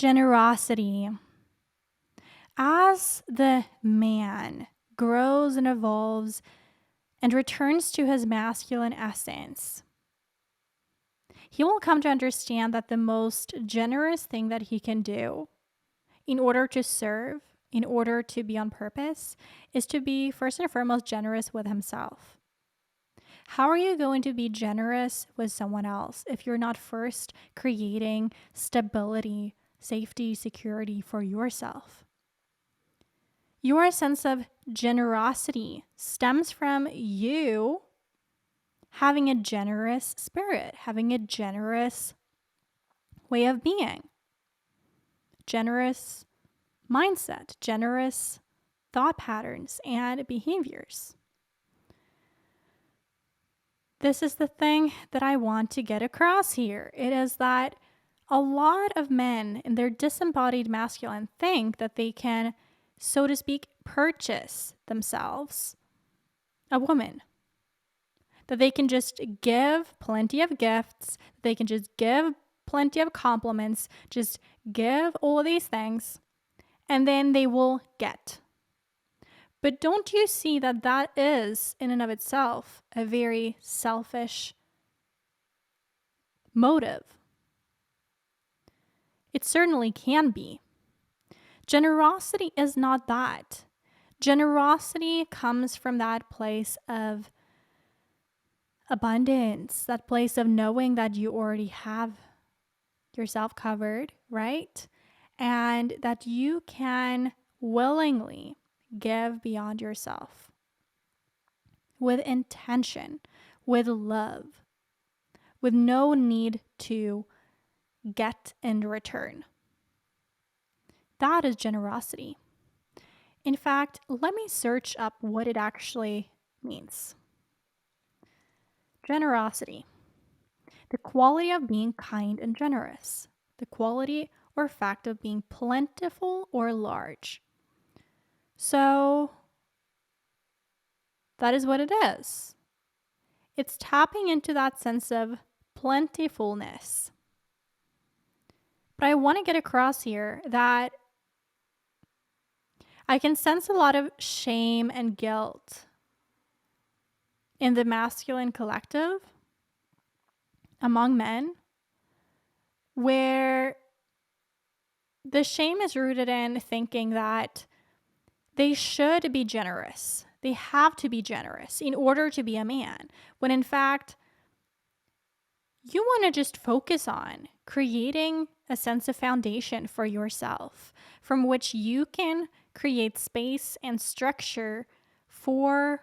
Generosity. As the man grows and evolves and returns to his masculine essence, he will come to understand that the most generous thing that he can do in order to serve, in order to be on purpose, is to be first and foremost generous with himself. How are you going to be generous with someone else if you're not first creating stability, safety, security for yourself? Your sense of generosity stems from you having a generous spirit, having a generous way of being, generous mindset, generous thought patterns and behaviors. This is the thing that I want to get across here. It is that a lot of men in their disembodied masculine think that they can, so to speak, purchase themselves a woman. That they can just give plenty of gifts, they can just give plenty of compliments, just give all of these things, and then they will get. But don't you see that that is, in and of itself, a very selfish motive? It certainly can be. Generosity is not that. Generosity comes from that place of abundance, that place of knowing that you already have yourself covered, right? And that you can willingly give beyond yourself with intention, with love, with no need to get in return. That is generosity. In fact, let me search up what it actually means. Generosity. The quality of being kind and generous. The quality or fact of being plentiful or large. So that is what it is. It's tapping into that sense of plentifulness. But I want to get across here that I can sense a lot of shame and guilt in the masculine collective among men, where the shame is rooted in thinking that they should be generous. They have to be generous in order to be a man, when in fact, you want to just focus on creating a sense of foundation for yourself from which you can create space and structure for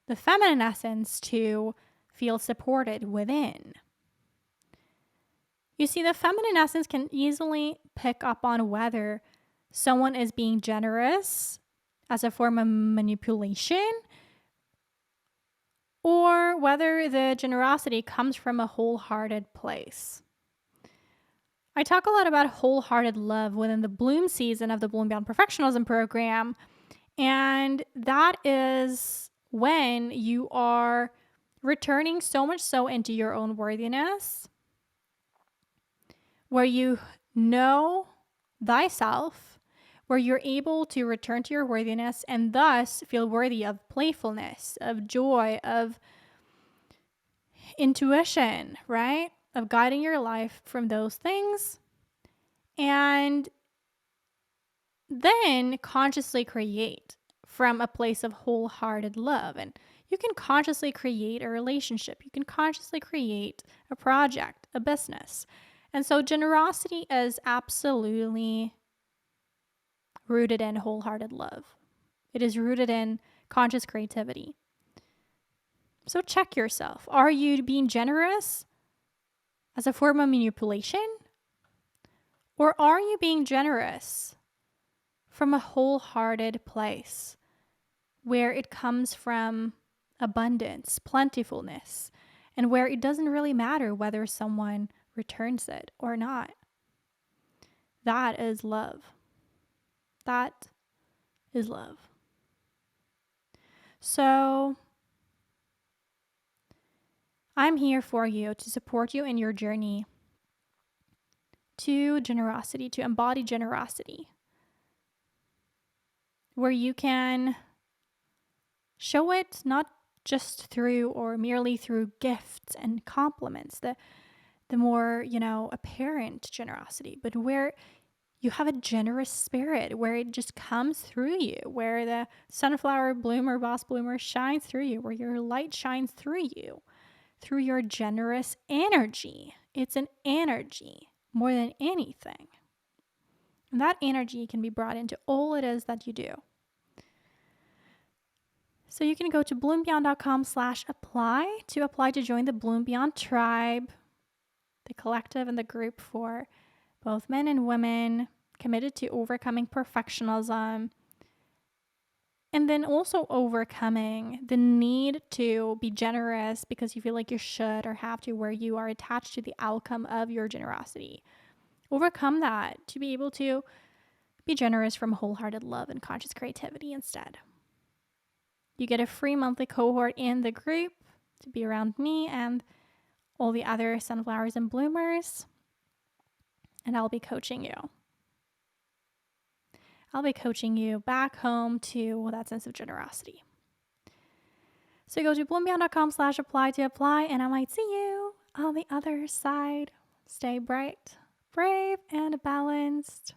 the feminine essence to feel supported within. You see, the feminine essence can easily pick up on whether someone is being generous as a form of manipulation or whether the generosity comes from a wholehearted place. I talk a lot about wholehearted love within the Bloom season of the Bloom Beyond Perfectionism program, and that is when you are returning so much so into your own worthiness, where you know thyself, where you're able to return to your worthiness and thus feel worthy of playfulness, of joy, of intuition, right? Of guiding your life from those things. And then consciously create from a place of wholehearted love. And you can consciously create a relationship. You can consciously create a project, a business. And so generosity is absolutely rooted in wholehearted love. It is rooted in conscious creativity. So check yourself. Are you being generous as a form of manipulation? Or are you being generous from a wholehearted place where it comes from abundance, plentifulness, and where it doesn't really matter whether someone returns it or not? That is love. That is love. So I'm here for you to support you in your journey to generosity, to embody generosity, where you can show it not just through or merely through gifts and compliments, the more, apparent generosity, but where you have a generous spirit, where it just comes through you, where the sunflower bloomer, boss bloomer shines through you, where your light shines through you, through your generous energy. It's an energy more than anything. And that energy can be brought into all it is that you do. So you can go to bloombeyond.com/apply to apply to join the Bloom Beyond tribe, the collective and the group for both men and women committed to overcoming perfectionism, and then also overcoming the need to be generous because you feel like you should or have to, where you are attached to the outcome of your generosity. Overcome that to be able to be generous from wholehearted love and conscious creativity instead. You get a free monthly cohort in the group to be around me and all the other sunflowers and bloomers, and I'll be coaching you. I'll be coaching you back home to that sense of generosity. So go to bloombeyond.com/apply to apply, and I might see you on the other side. Stay bright, brave, and balanced.